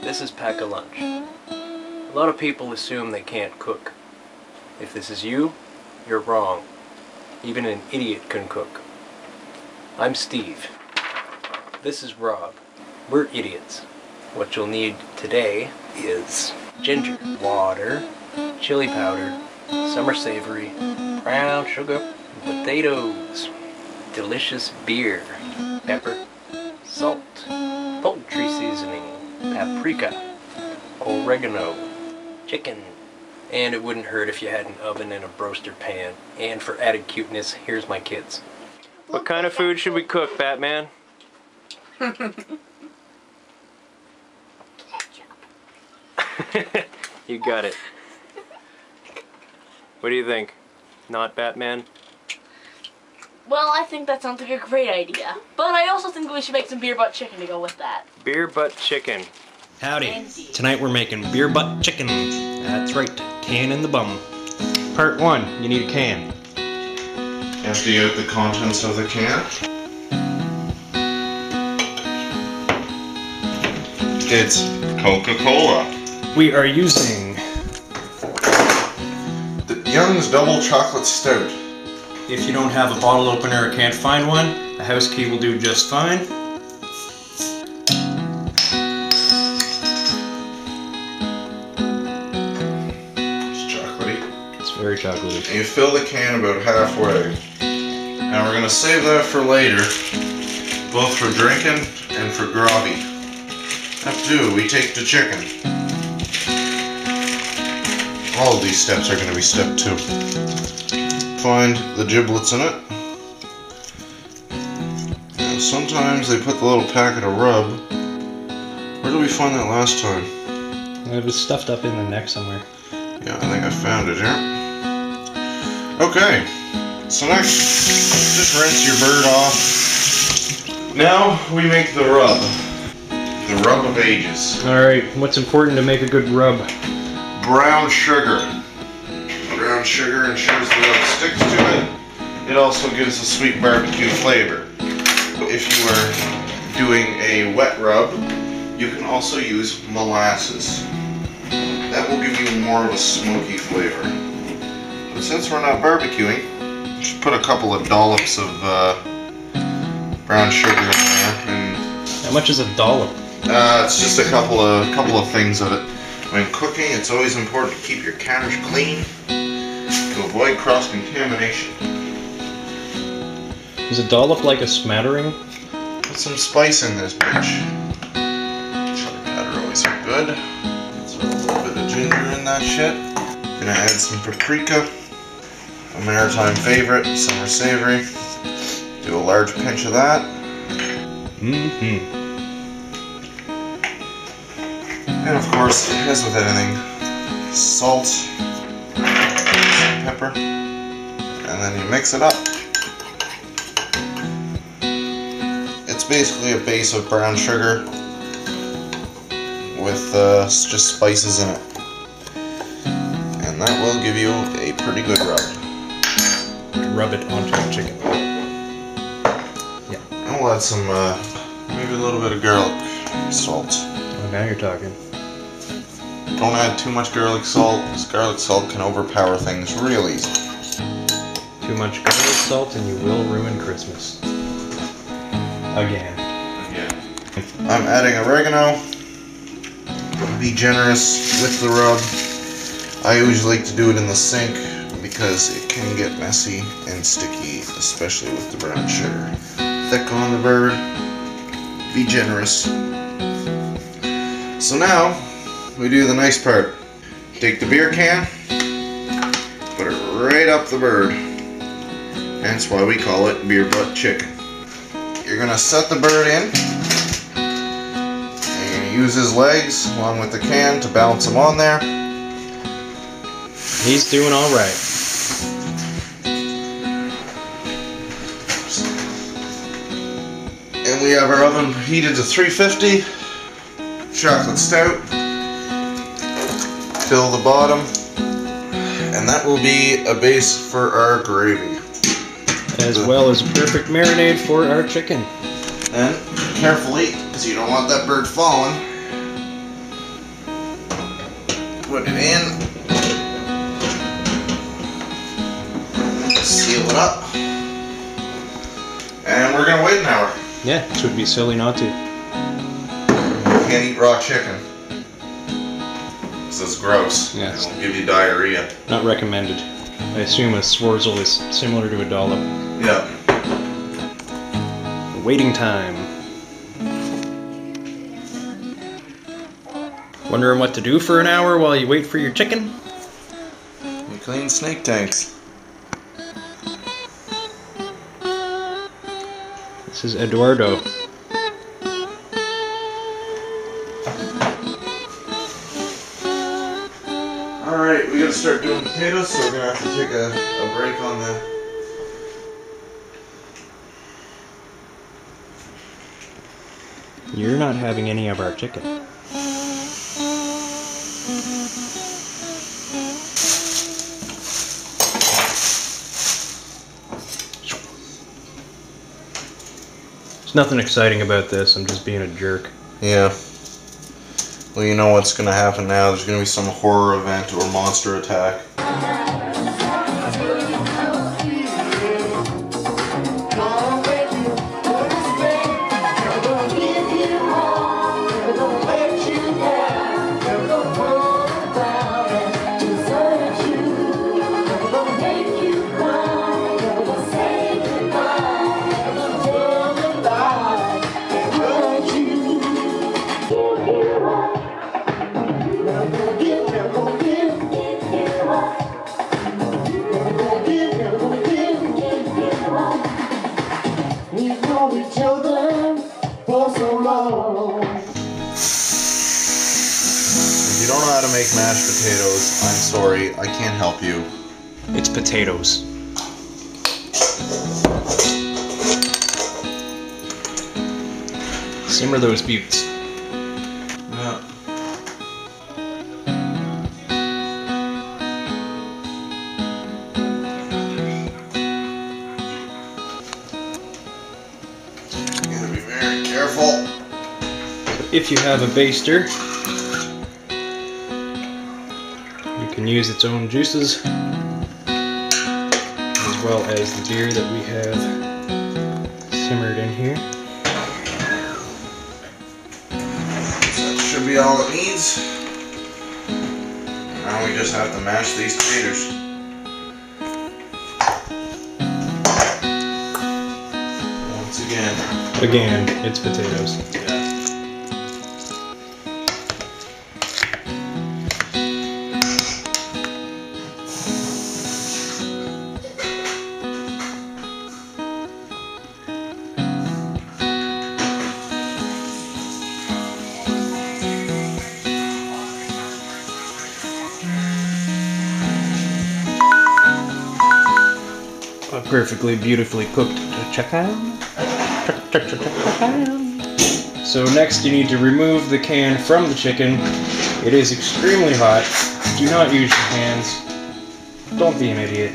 This is Pack a Lunch. A lot of people assume they can't cook. If this is you, you're wrong. Even an idiot can cook. I'm Steve. This is Rob. We're idiots. What you'll need today is ginger, water, chili powder, summer savory, brown sugar, potatoes, delicious beer, pepper, salt, poultry seasoning, paprika, oregano, chicken, and it wouldn't hurt if you had an oven and a broaster pan. And for added cuteness, here's my kids. What kind of food should we cook, Batman? You got it. What do you think? Not Batman? Well, I think that sounds like a great idea. But I also think we should make some beer butt chicken to go with that. Beer butt chicken. Howdy. Indeed. Tonight we're making beer butt chicken. That's right, can in the bum. Part 1, you need a can. Empty out the contents of the can. It's Coca-Cola. We are using The Young's Double Chocolate Stout. If you don't have a bottle opener or can't find one, a house key will do just fine. It's chocolatey. It's very chocolatey. And you fill the can about halfway. Now we're going to save that for later, both for drinking and for groggy. Step 2, we take the chicken. All of these steps are going to be step 2. Find the giblets in it. And sometimes they put the little packet of rub. Where did we find that last time? It was stuffed up in the neck somewhere. Yeah, I think I found it here. Okay, so next, just rinse your bird off. Now we make the rub. The rub of ages. Alright, what's important to make a good rub? Brown sugar. Brown sugar ensures the rub sticks to it. It also gives a sweet barbecue flavor. If you are doing a wet rub, you can also use molasses. That will give you more of a smoky flavor. But since we're not barbecuing, just put a couple of dollops of brown sugar in there. And How much is a dollop? it's just a couple of things of it. When cooking, it's always important to keep your counters clean to avoid cross-contamination. Is a dollop like a smattering? Put some spice in this bitch. Chili powder always good. Throw a little bit of ginger in that shit. Gonna add some paprika, a maritime favorite, summer savory. Do a large pinch of that. And of course, as with anything, salt, pepper, and then you mix it up. It's basically a base of brown sugar with just spices in it. And that will give you a pretty good rub. Rub it onto the chicken. Yeah. And we'll add some, maybe a little bit of garlic salt. Oh, now you're talking. Don't add too much garlic salt, because garlic salt can overpower things real easy. Too much garlic salt and you will ruin Christmas. Again. I'm adding oregano. Be generous with the rub. I usually like to do it in the sink because it can get messy and sticky, especially with the brown sugar. Thick on the bird. Be generous. So now, we do the nice part. Take the beer can, put it right up the bird. Hence why we call it beer butt chicken. You're gonna set the bird in, and you're gonna use his legs along with the can to balance him on there. He's doing alright. And we have our oven heated to 350. Chocolate stout. Fill the bottom, and that will be a base for our gravy. As well as a perfect marinade for our chicken. And carefully, because you don't want that bird falling, Put it in. Seal it up. And we're gonna wait an hour. Yeah, it would be silly not to. You can't eat raw chicken. Because it's gross. Yeah. It'll give you diarrhea. Not recommended. I assume a sworzel is similar to a dollop. Yeah. Waiting time. Wondering what to do for an hour while you wait for your chicken? You clean snake tanks. This is Eduardo. Alright, we gotta start doing potatoes, so we're gonna have to take a break on the... You're not having any of our chicken. There's nothing exciting about this, I'm just being a jerk. Yeah. Well, you know what's gonna happen now. There's gonna be some horror event or monster attack. If you don't know how to make mashed potatoes, I'm sorry, I can't help you. It's potatoes. Simmer those buttes. Yeah. You gotta be very careful. If you have a baster, you can use its own juices, as well as the beer that we have simmered in here. That should be all it needs. Now we just have to mash these taters. Once again. Again, it's potatoes. Yeah. A perfectly beautifully cooked chicken. So next you need to remove the can from the chicken. It is extremely hot. Do not use your hands. Don't be an idiot.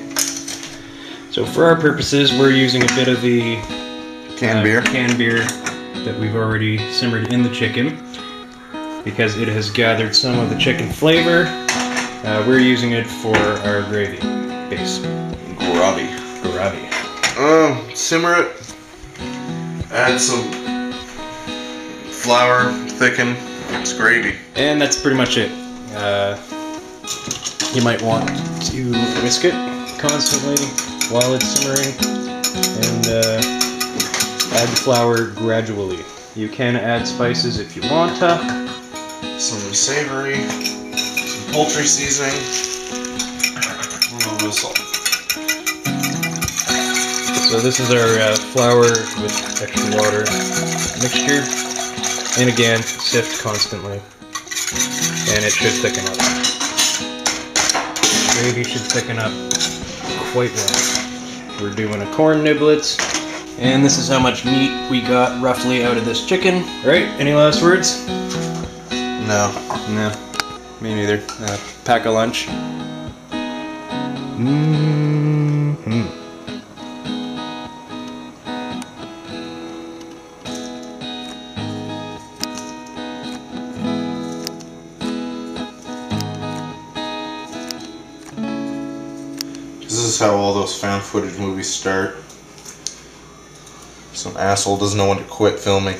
So for our purposes, we're using a bit of the Canned beer. Canned beer that we've already simmered in the chicken because it has gathered some of the chicken flavor. We're using it for our gravy base. Gravy. Gravy. Simmer it. Add some flour, thicken. It's gravy. And that's pretty much it. You might want to whisk it constantly while it's simmering and add the flour gradually. You can add spices if you want to. Some savory, some poultry seasoning, a little bit of salt. So this is our flour with extra water mixture. And again, sift constantly. And it should thicken up. The gravy should thicken up quite well. We're doing a corn niblets. And this is how much meat we got roughly out of this chicken. Right? Any last words? No. No. Me neither. Pack a lunch. Mm-hmm. This is how all those found footage movies start. Some asshole doesn't know when to quit filming.